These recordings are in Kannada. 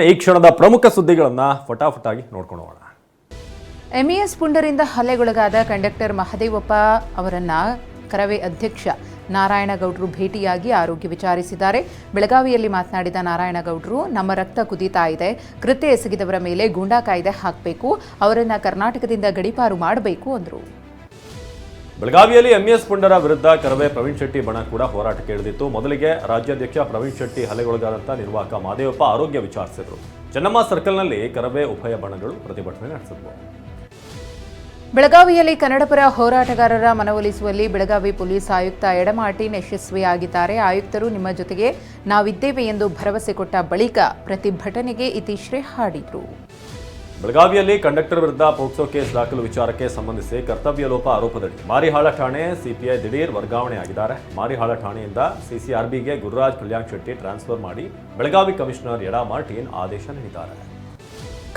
ಈ ಕ್ಷಣದ ಪ್ರಮುಖ ಸುದ್ದಿಗಳನ್ನ ಫಟಾಫಟಾಗಿ ನೋಡ್ಕೊಳ್ಳೋಣ. ಎಂಇಎಸ್ ಪುಂಡರಿಂದ ಹಲ್ಲೆಗೊಳಗಾದ ಕಂಡಕ್ಟರ್ ಮಹದೇವಪ್ಪ ಅವರನ್ನ ಕರವೇ ಅಧ್ಯಕ್ಷ ನಾರಾಯಣಗೌಡರು ಭೇಟಿಯಾಗಿ ಆರೋಗ್ಯ ವಿಚಾರಿಸಿದ್ದಾರೆ. ಬೆಳಗಾವಿಯಲ್ಲಿ ಮಾತನಾಡಿದ ನಾರಾಯಣಗೌಡರು, ನಮ್ಮ ರಕ್ತ ಕುದೀತಾ ಇದೆ, ಕೃತ್ಯ ಎಸಗಿದವರ ಮೇಲೆ ಗೂಂಡಾ ಕಾಯ್ದೆ ಹಾಕಬೇಕು, ಅವರನ್ನ ಕರ್ನಾಟಕದಿಂದ ಗಡೀಪಾರು ಮಾಡಬೇಕು ಅಂದರು. ಬೆಳಗಾವಿಯಲ್ಲಿ ಎಂಇಎಸ್ ಪುಂಡರ ವಿರುದ್ಧ ಕರವೇ ಪ್ರವೀಣ್ ಶೆಟ್ಟಿ ಬಣ ಕೂಡ ಹೋರಾಟಕ್ಕೆ ಇಳಿದಿತ್ತು. ಮೊದಲಿಗೆ ರಾಜ್ಯಾಧ್ಯಕ್ಷ ಪ್ರವೀಣ್ ಶೆಟ್ಟಿ ಹಲ್ಲೆಗೊಳಗಾದಂಥ ನಿರ್ವಾಹಕ ಮಹದೇವಪ್ಪ ಆರೋಗ್ಯ ವಿಚಾರಿಸಿದರು. ಚೆನ್ನಮ್ಮ ಸರ್ಕಲ್ನಲ್ಲಿ ಕರವೇ ಉಭಯ ಬಣಗಳು ಪ್ರತಿಭಟನೆ ನಡೆಸಿದ್ವು. ಬೆಳಗಾವಿಯಲ್ಲಿ ಕನ್ನಡಪರ ಹೋರಾಟಗಾರರ ಮನವೊಲಿಸುವಲ್ಲಿ ಬೆಳಗಾವಿ ಪೊಲೀಸ್ ಆಯುಕ್ತ ಎಡಮಾರ್ಟಿನ್ ಯಶಸ್ವಿಯಾಗಿದ್ದಾರೆ. ಆಯುಕ್ತರು ನಿಮ್ಮ ಜೊತೆಗೆ ನಾವಿದ್ದೇವೆ ಎಂದು ಭರವಸೆ ಕೊಟ್ಟ ಬಳಿಕ ಪ್ರತಿಭಟನೆಗೆ ಇತಿಶ್ರೀ ಹಾಡಿದರು. ಬೆಳಗಾವಿಯಲ್ಲಿ ಕಂಡಕ್ಟರ್ ವಿರುದ್ಧ ಪೋಕ್ಸೋ ಕೇಸ್ ದಾಖಲು ವಿಚಾರಕ್ಕೆ ಸಂಬಂಧಿಸಿ ಕರ್ತವ್ಯ ಲೋಪ ಆರೋಪದಡಿ ಮಾರಿಹಾಳ ಠಾಣೆ ಸಿಪಿಐ ದಿಢೀರ್ ವರ್ಗಾವಣೆಯಾಗಿದ್ದಾರೆ. ಮಾರಿಹಾಳ ಠಾಣೆಯಿಂದ ಸಿಸಿಆರ್ಬಿಗೆ ಗುರುರಾಜ್ ಕಲ್ಯಾಣ್ ಶೆಟ್ಟಿ ಟ್ರಾನ್ಸ್ಫರ್ ಮಾಡಿ ಬೆಳಗಾವಿ ಕಮಿಷನರ್ ಎಡಾ ಮಾರ್ಟಿನ್ ಆದೇಶ ನೀಡಿದ್ದಾರೆ.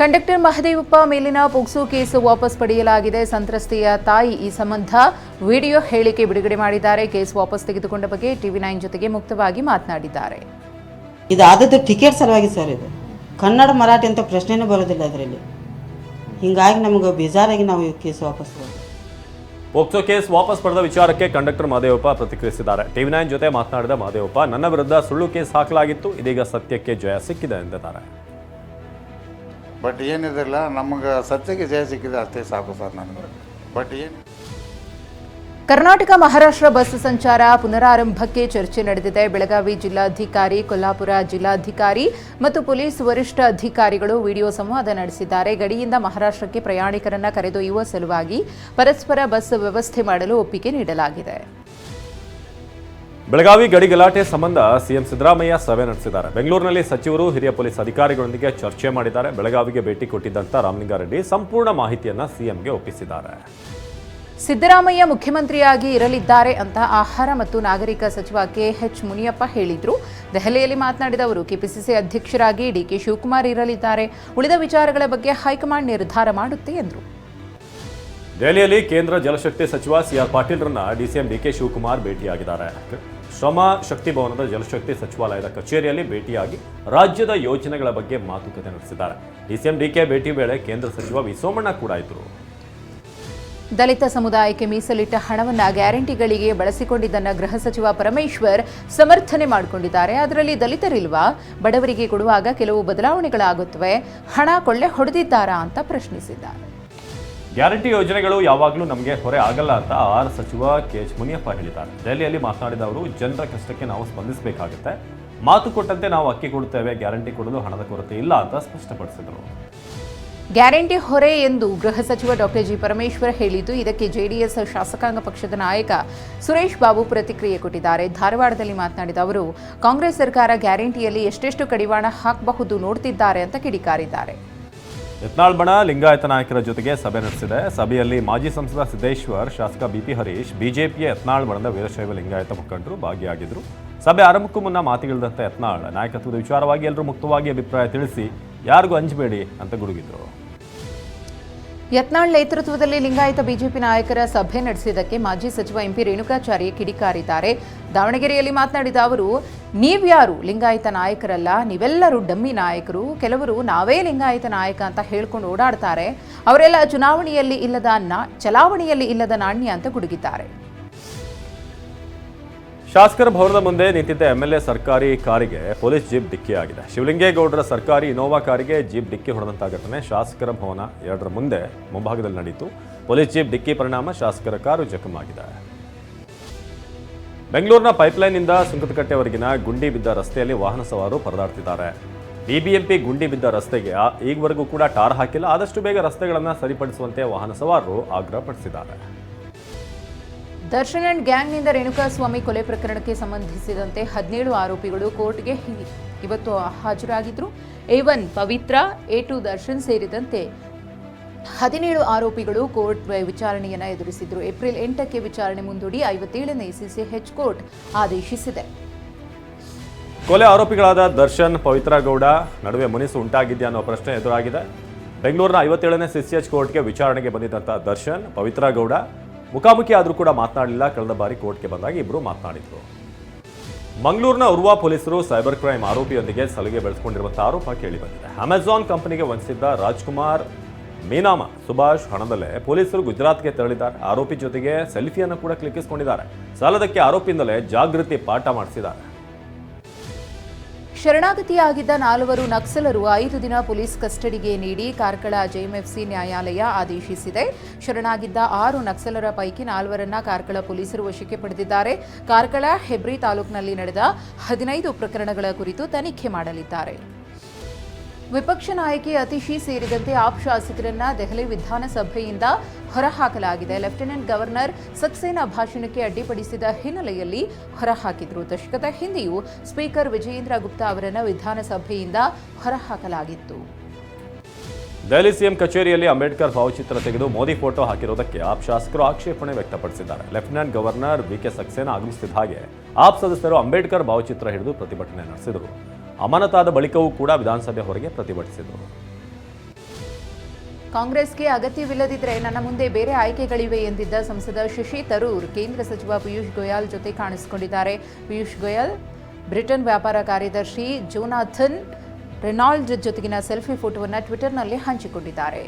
ಕಂಡಕ್ಟರ್ ಮಹದೇವಪ್ಪ ಮೇಲಿನ ಪೋಕ್ಸೋ ಕೇಸ್ ವಾಪಸ್ ಪಡೆಯಲಾಗಿದೆ. ಸಂತ್ರಸ್ತೆಯ ತಾಯಿ ಈ ಸಂಬಂಧ ವಿಡಿಯೋ ಹೇಳಿಕೆ ಬಿಡುಗಡೆ ಮಾಡಿದ್ದಾರೆ. ಕೇಸ್ ವಾಪಸ್ ತೆಗೆದುಕೊಂಡ ಬಗ್ಗೆ TV9 ಜೊತೆಗೆ ಮುಕ್ತವಾಗಿ ಮಾತನಾಡಿದ್ದಾರೆ. ಇದಾದದ್ದು ಟಿಕೆಟ್ ಸಲುವಾಗಿ ಸರ್. ಇದು ಕನ್ನಡ ಮರಾಠಿ ಅಂತ ಪ್ರಶ್ನೆನೇ ಬರೋದಿಲ್ಲ ಅದರಲ್ಲಿ. ಹಿಂಗಾಗಿ ನಮಗೆ ಬೇಜಾರಾಗಿ ನಾವು ಈ ಕೇಸ್ ವಾಪಸ್ ಪೋಕ್ಸೋ ಕೇಸ್ ವಾಪಸ್ ಪಡೆದ ವಿಚಾರಕ್ಕೆ ಕಂಡಕ್ಟರ್ ಮಹದೇವಪ್ಪ ಪ್ರತಿಕ್ರಿಯಿಸಿದ್ದಾರೆ. TV9 ಜೊತೆ ಮಾತನಾಡಿದ ಮಹದೇವಪ್ಪ, ನನ್ನ ವಿರುದ್ಧ ಸುಳ್ಳು ಕೇಸ್ ಹಾಕಲಾಗಿತ್ತು, ಇದೀಗ ಸತ್ಯಕ್ಕೆ ಜಯ ಸಿಕ್ಕಿದೆ ಎಂದಿದ್ದಾರೆ. ಬಟ್ ಏನಿದಿಲ್ಲ, ನಮಗೆ ಸತ್ಯಕ್ಕೆ ಜಯ ಸಿಕ್ಕಿದೆ ಅಷ್ಟೇ ಸಾಕು ಸರ್ ನನಗೆ. ಬಟ್ ಏನು ಕರ್ನಾಟಕ ಮಹಾರಾಷ್ಟ್ರ ಬಸ್ ಸಂಚಾರ ಪುನರಾರಂಭಕ್ಕೆ ಚರ್ಚೆ ನಡೆದಿದೆ. ಬೆಳಗಾವಿ ಜಿಲ್ಲಾಧಿಕಾರಿ, ಕೊಲ್ಹಾಪುರ ಜಿಲ್ಲಾಧಿಕಾರಿ ಮತ್ತು ಪೊಲೀಸ್ ವರಿಷ್ಠ ಅಧಿಕಾರಿಗಳು ವಿಡಿಯೋ ಸಂವಾದ ನಡೆಸಿದ್ದಾರೆ. ಗಡಿಯಿಂದ ಮಹಾರಾಷ್ಟ್ರಕ್ಕೆ ಪ್ರಯಾಣಿಕರನ್ನ ಕರೆದೊಯ್ಯುವ ಸಲುವಾಗಿ ಪರಸ್ಪರ ಬಸ್ ವ್ಯವಸ್ಥೆ ಮಾಡಲು ಒಪ್ಪಿಗೆ ನೀಡಲಾಗಿದೆ. ಬೆಳಗಾವಿ ಗಡಿ ಗಲಾಟೆ ಸಂಬಂಧ ಸಿಎಂ ಸಿದ್ದರಾಮಯ್ಯ ಸಭೆ ನಡೆಸಿದ್ದಾರೆ. ಬೆಂಗಳೂರಿನಲ್ಲಿ ಸಚಿವರು, ಹಿರಿಯ ಪೊಲೀಸ್ ಅಧಿಕಾರಿಗಳೊಂದಿಗೆ ಚರ್ಚೆ ಮಾಡಿದ್ದಾರೆ. ಬೆಳಗಾವಿಗೆ ಭೇಟಿ ಕೊಟ್ಟಿದ್ದಂಥ ರಾಮಲಿಂಗಾರೆಡ್ಡಿ ಸಂಪೂರ್ಣ ಮಾಹಿತಿಯನ್ನು ಸಿಎಂಗೆ ಒಪ್ಪಿಸಿದ್ದಾರೆ. ಸಿದ್ದರಾಮಯ್ಯ ಮುಖ್ಯಮಂತ್ರಿಯಾಗಿ ಇರಲಿದ್ದಾರೆ ಅಂತ ಆಹಾರ ಮತ್ತು ನಾಗರಿಕ ಸಚಿವ KH ಮುನಿಯಪ್ಪ ಹೇಳಿದ್ರು. ದೆಹಲಿಯಲ್ಲಿ ಮಾತನಾಡಿದ ಅವರು, ಕೆಪಿಸಿಸಿ ಅಧ್ಯಕ್ಷರಾಗಿ DK ಶಿವಕುಮಾರ್ ಇರಲಿದ್ದಾರೆ. ಉಳಿದ ವಿಚಾರಗಳ ಬಗ್ಗೆ ಹೈಕಮಾಂಡ್ ನಿರ್ಧಾರ ಮಾಡುತ್ತೆ ಎಂದರು. ದೆಹಲಿಯಲ್ಲಿ ಕೇಂದ್ರ ಜಲಶಕ್ತಿ ಸಚಿವ CR ಪಾಟೀಲ್ರನ್ನ DCM DK ಶಿವಕುಮಾರ್ ಭೇಟಿಯಾಗಿದ್ದಾರೆ. ಶ್ರಮ ಶಕ್ತಿ ಭವನದ ಜಲಶಕ್ತಿ ಸಚಿವಾಲಯದ ಕಚೇರಿಯಲ್ಲಿ ಭೇಟಿಯಾಗಿ ರಾಜ್ಯದ ಯೋಜನೆಗಳ ಬಗ್ಗೆ ಮಾತುಕತೆ ನಡೆಸಿದ್ದಾರೆ. DCM DK ಭೇಟಿ ವೇಳೆ ಕೇಂದ್ರ ಸಚಿವ ವಿ ಸೋಮಣ್ಣ ಕೂಡ ಇದ್ದರು. ದಲಿತ ಸಮುದಾಯಕ್ಕೆ ಮೀಸಲಿಟ್ಟ ಹಣವನ್ನು ಗ್ಯಾರಂಟಿಗಳಿಗೆ ಬಳಸಿಕೊಂಡಿದ್ದನ್ನು ಗೃಹ ಸಚಿವ ಪರಮೇಶ್ವರ್ ಸಮರ್ಥನೆ ಮಾಡಿಕೊಂಡಿದ್ದಾರೆ. ಅದರಲ್ಲಿ ದಲಿತರಿಲ್ವಾ? ಬಡವರಿಗೆ ಕೊಡುವಾಗ ಕೆಲವು ಬದಲಾವಣೆಗಳಾಗುತ್ತವೆ, ಹಣ ಕೊಳ್ಳೆ ಹೊಡೆದಿದ್ದಾರಾ ಅಂತ ಪ್ರಶ್ನಿಸಿದ್ದಾರೆ. ಗ್ಯಾರಂಟಿ ಯೋಜನೆಗಳು ಯಾವಾಗಲೂ ನಮಗೆ ಹೊರೆ ಆಗಲ್ಲ ಅಂತ ಆರ್ ಸಚಿವ KH ಮುನಿಯಪ್ಪ ಹೇಳಿದ್ದಾರೆ. ದೆಹಲಿಯಲ್ಲಿ ಮಾತನಾಡಿದ ಅವರು, ಜನರ ಕಷ್ಟಕ್ಕೆ ನಾವು ಸ್ಪಂದಿಸಬೇಕಾಗುತ್ತೆ, ಮಾತು ಕೊಟ್ಟಂತೆ ನಾವು ಅಕ್ಕಿ ಕೊಡುತ್ತೇವೆ, ಗ್ಯಾರಂಟಿ ಕೊಡಲು ಹಣದ ಕೊರತೆ ಇಲ್ಲ ಅಂತ ಸ್ಪಷ್ಟಪಡಿಸಿದರು. ಗ್ಯಾರಂಟಿ ಹೊರೆ ಎಂದು ಗೃಹ ಸಚಿವ ಡಾಕ್ಟರ್ ಜಿ ಪರಮೇಶ್ವರ್ ಹೇಳಿದ್ದು, ಇದಕ್ಕೆ JDS ಶಾಸಕಾಂಗ ಪಕ್ಷದ ನಾಯಕ ಸುರೇಶ್ ಬಾಬು ಪ್ರತಿಕ್ರಿಯೆ ಕೊಟ್ಟಿದ್ದಾರೆ. ಧಾರವಾಡದಲ್ಲಿ ಮಾತನಾಡಿದ ಅವರು, ಕಾಂಗ್ರೆಸ್ ಸರ್ಕಾರ ಗ್ಯಾರಂಟಿಯಲ್ಲಿ ಎಷ್ಟೆಷ್ಟು ಕಡಿವಾಣ ಹಾಕಬಹುದು ನೋಡ್ತಿದ್ದಾರೆ ಅಂತ ಕಿಡಿಕಾರಿದ್ದಾರೆ. ಯತ್ನಾಳ್ ಬಣ ಲಿಂಗಾಯತ ನಾಯಕರ ಜೊತೆಗೆ ಸಭೆ ನಡೆಸಿದೆ. ಸಭೆಯಲ್ಲಿ ಮಾಜಿ ಸಂಸದ ಸಿದ್ದೇಶ್ವರ್, ಶಾಸಕ BP ಹರೀಶ್, ಬಿಜೆಪಿಯ ಯತ್ನಾಳ್ ಬಣದ ವೀರಶೈವ ಲಿಂಗಾಯತ ಮುಖಂಡರು ಭಾಗಿಯಾಗಿದ್ದರು. ಸಭೆ ಆರಂಭಕ್ಕೂ ಮುನ್ನ ಮಾತುಗಳಿದಂತೆ ಯತ್ನಾಳ್, ನಾಯಕತ್ವದ ವಿಚಾರವಾಗಿ ಎಲ್ಲರೂ ಮುಕ್ತವಾಗಿ ಅಭಿಪ್ರಾಯ ತಿಳಿಸಿ, ಯಾರಿಗೂ ಹಂಚಬೇಡಿ ಅಂತ ಗುಡುಗಿದ್ರು. ಯತ್ನಾಳ್ ನೇತೃತ್ವದಲ್ಲಿ ಲಿಂಗಾಯತ ಬಿಜೆಪಿ ನಾಯಕರ ಸಭೆ ನಡೆಸಿದ್ದಕ್ಕೆ ಮಾಜಿ ಸಚಿವ MP ರೇಣುಕಾಚಾರ್ಯ ಕಿಡಿಕಾರಿದ್ದಾರೆ. ದಾವಣಗೆರೆಯಲ್ಲಿ ಮಾತನಾಡಿದ ಅವರು, ನೀವ್ಯಾರು ಲಿಂಗಾಯತ ನಾಯಕರಲ್ಲ, ನೀವೆಲ್ಲರೂ ಡಮ್ಮಿ ನಾಯಕರು. ಕೆಲವರು ನಾವೇ ಲಿಂಗಾಯತ ನಾಯಕ ಅಂತ ಹೇಳ್ಕೊಂಡು ಓಡಾಡ್ತಾರೆ. ಅವರೆಲ್ಲ ಚಲಾವಣೆಯಲ್ಲಿ ಇಲ್ಲದ ನಾಣ್ಯ ಅಂತ ಗುಡುಗಿದ್ದಾರೆ. ಶಾಸಕರ ಭವನದ ಮುಂದೆ ನಿಂತಿದ್ದ MLA ಸರ್ಕಾರಿ ಕಾರಿಗೆ ಪೊಲೀಸ್ ಜೀಪ್ ಡಿಕ್ಕಿಯಾಗಿದೆ. ಶಿವಲಿಂಗೇಗೌಡರ ಸರ್ಕಾರಿ ಇನೋವಾ ಕಾರಿಗೆ ಜೀಪ್ ಡಿಕ್ಕಿ ಹೊಡೆದಂತಹ ಘಟನೆ ಶಾಸಕರ ಭವನ 2ರ ಮುಂದೆ ಮುಂಭಾಗದಲ್ಲಿ ನಡೆಯಿತು. ಪೊಲೀಸ್ ಜೀಪ್ ಡಿಕ್ಕಿ ಪರಿಣಾಮ ಶಾಸಕರ ಕಾರು ಜಖಮಾಗಿದೆ. ಬೆಂಗಳೂರಿನ ಪೈಪ್ಲೈನ್ನಿಂದ ಸುಂಕದಕಟ್ಟೆವರೆಗಿನ ಗುಂಡಿ ಬಿದ್ದ ರಸ್ತೆಯಲ್ಲಿ ವಾಹನ ಸವಾರರು ಪರದಾಡ್ತಿದ್ದಾರೆ. BBMP ಗುಂಡಿ ಬಿದ್ದ ರಸ್ತೆಗೆ ಈವರೆಗೂ ಕೂಡ ಟಾರ್ ಹಾಕಿಲ್ಲ. ಆದಷ್ಟು ಬೇಗ ರಸ್ತೆಗಳನ್ನು ಸರಿಪಡಿಸುವಂತೆ ವಾಹನ ಸವಾರರು ಆಗ್ರಹಪಡಿಸಿದ್ದಾರೆ. ದರ್ಶನ್ ಅಂಡ್ ಗ್ಯಾಂಗ್ನಿಂದ ರೇಣುಕಾಸ್ವಾಮಿ ಕೊಲೆ ಪ್ರಕರಣಕ್ಕೆ ಸಂಬಂಧಿಸಿದಂತೆ 17 ಆರೋಪಿಗಳು ಕೋರ್ಟ್ಗೆ ಇವತ್ತು ಹಾಜರಾಗಿದ್ದರು. A1 ಪವಿತ್ರ, A2 ದರ್ಶನ್ ಸೇರಿದಂತೆ 17 ಆರೋಪಿಗಳು ಕೋರ್ಟ್ ವಿಚಾರಣೆಯನ್ನು ಎದುರಿಸಿದ್ರು. ಏಪ್ರಿಲ್ 8ಕ್ಕೆ ವಿಚಾರಣೆ ಮುಂದೂಡಿ 57ನೇ CCH ಕೋರ್ಟ್ ಆದೇಶಿಸಿದೆ. ಕೊಲೆ ಆರೋಪಿಗಳಾದ ದರ್ಶನ್, ಪವಿತ್ರ ಗೌಡ ನಡುವೆ ಮುನಿಸು ಉಂಟಾಗಿದೆಯಾ ಅನ್ನೋ ಪ್ರಶ್ನೆ ಎದುರಾಗಿದೆ. ಬೆಂಗಳೂರಿನ 57ನೇ CCH ಕೋರ್ಟ್ಗೆ ವಿಚಾರಣೆಗೆ ಬಂದಿದ್ದಂಥ ದರ್ಶನ್, ಪವಿತ್ರ ಗೌಡ ಮುಖಾಮುಖಿ ಆದರೂ ಕೂಡ ಮಾತನಾಡಲಿಲ್ಲ. ಕಳೆದ ಬಾರಿ ಕೋರ್ಟ್ಗೆ ಬಂದಾಗ ಇಬ್ಬರು ಮಾತನಾಡಿದರು. ಮಂಗಳೂರಿನ ಉರ್ವಾ ಪೊಲೀಸರು ಸೈಬರ್ ಕ್ರೈಮ್ ಆರೋಪಿಯೊಂದಿಗೆ ಸಲುಗೆ ಬೆಳೆಸಿಕೊಂಡಿರುವಂತಹ ಆರೋಪ ಕೇಳಿಬಂದಿದೆ. ಅಮೆಜಾನ್ ಕಂಪನಿಗೆ ವಂಚಿಸಿದ್ದ ರಾಜ್ಕುಮಾರ್, ಮೀನಾಮ, ಸುಭಾಷ್ ಹಣದಲ್ಲೇ ಪೊಲೀಸರು ಗುಜರಾತ್ಗೆ ತೆರಳಿದ್ದಾರೆ. ಆರೋಪಿ ಜೊತೆಗೆ ಸೆಲ್ಫಿಯನ್ನು ಕೂಡ ಕ್ಲಿಕ್ಕಿಸಿಕೊಂಡಿದ್ದಾರೆ. ಸಾಲದಕ್ಕೆ ಆರೋಪಿಯಿಂದಲೇ ಜಾಗೃತಿ ಪಾಠ ಮಾಡಿಸಿದ್ದಾರೆ. ಶರಣಾಗತಿಯಾಗಿದ್ದ 4 ನಕ್ಸಲರು 5 ದಿನ ಪೊಲೀಸ್ ಕಸ್ಟಡಿಗೆ ನೀಡಿ ಕಾರ್ಕಳ ಜೆಎಂಎಫ್ಸಿ ನ್ಯಾಯಾಲಯ ಆದೇಶಿಸಿದೆ. ಶರಣಾಗಿದ್ದ 6 ನಕ್ಸಲರ ಪೈಕಿ 4ರನ್ನ ಕಾರ್ಕಳ ಪೊಲೀಸರು ವಶಕ್ಕೆ ಪಡೆದಿದ್ದಾರೆ. ಕಾರ್ಕಳ, ಹೆಬ್ರಿ ತಾಲೂಕಿನಲ್ಲಿ ನಡೆದ 15 ಪ್ರಕರಣಗಳ ಕುರಿತು ತನಿಖೆ ಮಾಡಲಿದ್ದಾರೆ. ವಿಪಕ್ಷ ನಾಯಕಿ ಅತಿಶಿ ಸೇರಿದಂತೆ ಆಪ್ ಶಾಸಕರನ್ನ ದೆಹಲಿ ವಿಧಾನಸಭೆಯಿಂದ ಹೊರಹಾಕಲಾಗಿದೆ. ಲೆಫ್ಟಿನೆಂಟ್ ಗವರ್ನರ್ ಸಕ್ಸೇನಾ ಭಾಷಣಕ್ಕೆ ಅಡ್ಡಿಪಡಿಸಿದ ಹಿನ್ನೆಲೆಯಲ್ಲಿ ಹೊರಹಾಕಿದ್ರು. ದಶಕದ ಹಿಂದೆಯೂ ಸ್ಪೀಕರ್ ವಿಜಯೇಂದ್ರ ಗುಪ್ತಾ ಅವರನ್ನು ವಿಧಾನಸಭೆಯಿಂದ ಹೊರಹಾಕಲಾಗಿತ್ತು. ದೆಹಲಿ ಸಿಎಂ ಕಚೇರಿಯಲ್ಲಿ ಅಂಬೇಡ್ಕರ್ ಭಾವಚಿತ್ರ ತೆಗೆದು ಮೋದಿ ಫೋಟೋ ಹಾಕಿರುವುದಕ್ಕೆ ಆಪ್ ಶಾಸಕರು ಆಕ್ಷೇಪಣೆ ವ್ಯಕ್ತಪಡಿಸಿದ್ದಾರೆ. ಲೆಫ್ಟಿನೆಂಟ್ ಗವರ್ನರ್ ವಿಕೆ ಸಕ್ಸೇನಾ ಆಗಮಿಸುತ್ತಿದ್ದ ಹಾಗೆ ಆಪ್ ಸದಸ್ಯರು ಅಂಬೇಡ್ಕರ್ ಭಾವಚಿತ್ರ ಹಿಡಿದು ಪ್ರತಿಭಟನೆ ನಡೆಸಿದರು. ಅಮಾನತಾದ ಬಳಿಕವೂ ಕೂಡ ವಿಧಾನಸಭೆ ಹೊರಗೆ ಪ್ರತಿಭಟಿಸಿದರು. ಕಾಂಗ್ರೆಸ್ಗೆ ಅಗತ್ಯವಿಲ್ಲದಿದ್ದರೆ ನನ್ನ ಮುಂದೆ ಬೇರೆ ಆಯ್ಕೆಗಳಿವೆ ಎಂದಿದ್ದ ಸಂಸದ ಶಶಿ ತರೂರ್ ಕೇಂದ್ರ ಸಚಿವ ಪಿಯೂಷ್ ಗೋಯಲ್ ಜೊತೆ ಕಾಣಿಸಿಕೊಂಡಿದ್ದಾರೆ. ಪಿಯೂಷ್ ಗೋಯಲ್ ಬ್ರಿಟನ್ ವ್ಯಾಪಾರ ಕಾರ್ಯದರ್ಶಿ ಜೋನಾಥನ್ ರೆನಾಲ್ಡ್ ಜೊತೆಗಿನ ಸೆಲ್ಫಿ ಫೋಟೋವನ್ನು ಟ್ವಿಟರ್ನಲ್ಲಿ ಹಂಚಿಕೊಂಡಿದ್ದಾರೆ.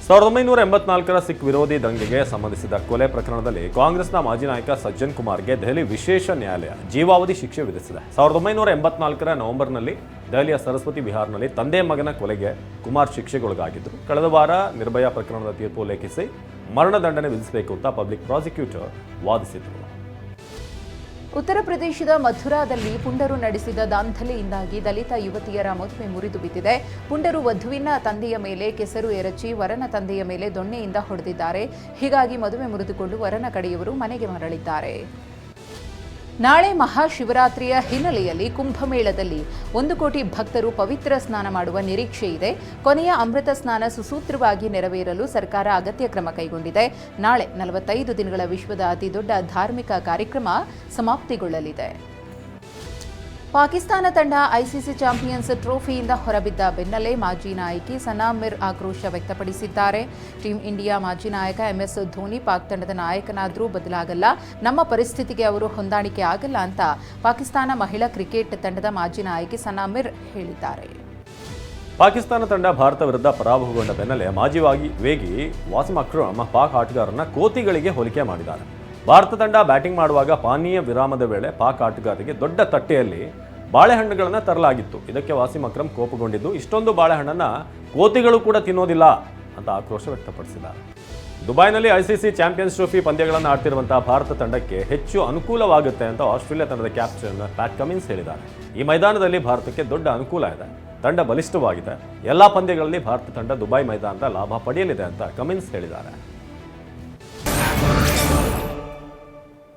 1984ರ ಸಿಖ್ ವಿರೋಧಿ ದಂಗೆಗೆ ಸಂಬಂಧಿಸಿದ ಕೊಲೆ ಪ್ರಕರಣದಲ್ಲಿ ಕಾಂಗ್ರೆಸ್ನ ಮಾಜಿ ನಾಯಕ ಸಜ್ಜನ್ ಕುಮಾರ್ಗೆ ದೆಹಲಿ ವಿಶೇಷ ನ್ಯಾಯಾಲಯ ಜೀವಾವಧಿ ಶಿಕ್ಷೆ ವಿಧಿಸಿದೆ. 1984ರ ನವೆಂಬರ್ನಲ್ಲಿ ದೆಹಲಿಯ ಸರಸ್ವತಿ ವಿಹಾರ್ನಲ್ಲಿ ತಂದೆ ಮಗನ ಕೊಲೆಗೆ ಕುಮಾರ್ ಶಿಕ್ಷೆಗೊಳಗಾಗಿದ್ದರು. ಕಳೆದ ವಾರ ನಿರ್ಭಯಾ ಪ್ರಕರಣದ ತೀರ್ಪು ಉಲ್ಲೇಖಿಸಿ ಮರಣದಂಡನೆ ವಿಧಿಸಬೇಕು ಅಂತ ಪಬ್ಲಿಕ್ ಪ್ರಾಸಿಕ್ಯೂಟರ್ ವಾದಿಸಿದರು. ಉತ್ತರ ಪ್ರದೇಶದ ಮಥುರಾದಲ್ಲಿ ಪುಂಡರು ನಡೆಸಿದ ದಾಂಧಲೆಯಿಂದಾಗಿ ದಲಿತ ಯುವತಿಯರ ಮದುವೆ ಮುರಿದು ಬಿದ್ದಿದೆ. ಪುಂಡರು ವಧುವಿನ ತಂದೆಯ ಮೇಲೆ ಕೆಸರು ಎರಚಿ ವರನ ತಂದೆಯ ಮೇಲೆ ದೊಣ್ಣೆಯಿಂದ ಹೊಡೆದಿದ್ದಾರೆ. ಹೀಗಾಗಿ ಮದುವೆ ಮುರಿದುಕೊಂಡು ವರನ ಕಡೆಯವರು ಮನೆಗೆ ಮರಳಿದ್ದಾರೆ. ನಾಳೆ ಮಹಾಶಿವರಾತ್ರಿಯ ಹಿನ್ನೆಲೆಯಲ್ಲಿ ಕುಂಭಮೇಳದಲ್ಲಿ 1 ಕೋಟಿ ಭಕ್ತರು ಪವಿತ್ರ ಸ್ನಾನ ಮಾಡುವ ನಿರೀಕ್ಷೆ ಇದೆ. ಕೊನೆಯ ಅಮೃತ ಸ್ನಾನ ಸುಸೂತ್ರವಾಗಿ ನೆರವೇರಲು ಸರ್ಕಾರ ಅಗತ್ಯ ಕ್ರಮ ಕೈಗೊಂಡಿದೆ. ನಾಳೆ 45 ದಿನಗಳ ವಿಶ್ವದ ಅತಿದೊಡ್ಡ ಧಾರ್ಮಿಕ ಕಾರ್ಯಕ್ರಮ ಸಮಾಪ್ತಿಗೊಳ್ಳಲಿದೆ. ಪಾಕಿಸ್ತಾನ ತಂಡ ಐಸಿಸಿ ಚಾಂಪಿಯನ್ಸ್ ಟ್ರೋಫಿಯಿಂದ ಹೊರಬಿದ್ದ ಬೆನ್ನಲ್ಲೇ ಮಾಜಿ ನಾಯಕಿ ಸನಾ ಮಿರ್ ಆಕ್ರೋಶ ವ್ಯಕ್ತಪಡಿಸಿದ್ದಾರೆ. ಟೀಂ ಇಂಡಿಯಾ ಮಾಜಿ ನಾಯಕ ಎಂಎಸ್ ಧೋನಿ ಪಾಕ್ ತಂಡದ ನಾಯಕನಾದರೂ ಬದಲಾಗಲ್ಲ, ನಮ್ಮ ಪರಿಸ್ಥಿತಿಗೆ ಅವರು ಹೊಂದಾಣಿಕೆ ಆಗಲ್ಲ ಅಂತ ಪಾಕಿಸ್ತಾನ ಮಹಿಳಾ ಕ್ರಿಕೆಟ್ ತಂಡದ ಮಾಜಿ ನಾಯಕಿ ಸನಾ ಮಿರ್ ಹೇಳಿದ್ದಾರೆ. ಪಾಕಿಸ್ತಾನ ತಂಡ ಭಾರತ ವಿರುದ್ಧ ಪರಾಭವಗೊಂಡ ಬೆನ್ನಲ್ಲೇ ಮಾಜಿ ವೇಗಿ ವಾಸಿಂ ಅಕ್ರಮ್ ಪಾಕ್ ಆಟಗಾರರನ್ನ ಕೋತಿಗಳಿಗೆ ಹೋಲಿಕೆ ಮಾಡಿದ್ದಾರೆ. ಭಾರತ ತಂಡ ಬ್ಯಾಟಿಂಗ್ ಮಾಡುವಾಗ ಪಾನೀಯ ವಿರಾಮದ ವೇಳೆ ಪಾಕ್ ಆಟಗಾರರಿಗೆ ದೊಡ್ಡ ತಟ್ಟೆಯಲ್ಲಿ ಬಾಳೆಹಣ್ಣುಗಳನ್ನು ತರಲಾಗಿತ್ತು. ಇದಕ್ಕೆ ವಾಸಿಂ ಅಕ್ರಮ್ ಕೋಪಗೊಂಡಿದ್ದು, ಇಷ್ಟೊಂದು ಬಾಳೆಹಣ್ಣನ್ನು ಕೋತಿಗಳು ಕೂಡ ತಿನ್ನೋದಿಲ್ಲ ಅಂತ ಆಕ್ರೋಶ ವ್ಯಕ್ತಪಡಿಸಿದ್ದಾರೆ. ದುಬೈನಲ್ಲಿ ಐಸಿಸಿ ಚಾಂಪಿಯನ್ಸ್ ಟ್ರೋಫಿ ಪಂದ್ಯಗಳನ್ನು ಆಡ್ತಿರುವಂತಹ ಭಾರತ ತಂಡಕ್ಕೆ ಹೆಚ್ಚು ಅನುಕೂಲವಾಗುತ್ತೆ ಅಂತ ಆಸ್ಟ್ರೇಲಿಯಾ ತಂಡದ ಕ್ಯಾಪ್ಟನ್ ಪ್ಯಾಟ್ ಕಮಿನ್ಸ್ ಹೇಳಿದ್ದಾರೆ. ಈ ಮೈದಾನದಲ್ಲಿ ಭಾರತಕ್ಕೆ ದೊಡ್ಡ ಅನುಕೂಲ ಇದೆ, ತಂಡ ಬಲಿಷ್ಠವಾಗಿದೆ, ಎಲ್ಲ ಪಂದ್ಯಗಳಲ್ಲಿ ಭಾರತ ತಂಡ ದುಬೈ ಮೈದಾನದ ಲಾಭ ಪಡೆಯಲಿದೆ ಅಂತ ಕಮಿನ್ಸ್ ಹೇಳಿದ್ದಾರೆ.